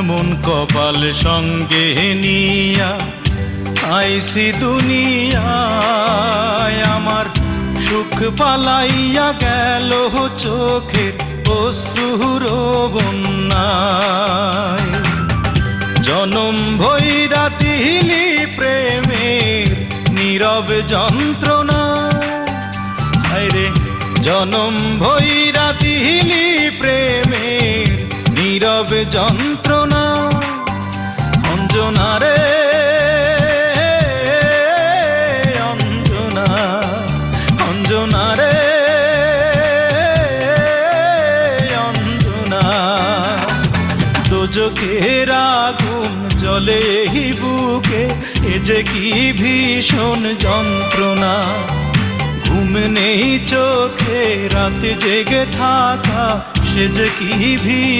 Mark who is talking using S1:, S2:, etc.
S1: এমন কপাল সঙ্গে নিয়া আইসি দুনিয়ায়, আমার সুখ পালাইয়া গেল চোখের অশ্রুর বন্যায়। জনম ভৈরা দিলি প্রেমের নীরব যন্ত্রণা, রে জনম ভৈরা দিলি প্রেমের নীরব যন্ত্রণা। অঞ্জনা রে অঞ্জনা, অঞ্জনা রে অঞ্জনা। দোজখের আগুন জ্বলে এই বুকে, এ যে কি ভীষণ যন্ত্রণা। ঘুম নেই চোখে, রাতে জেগে থাকা, সে যে কি ভীষণ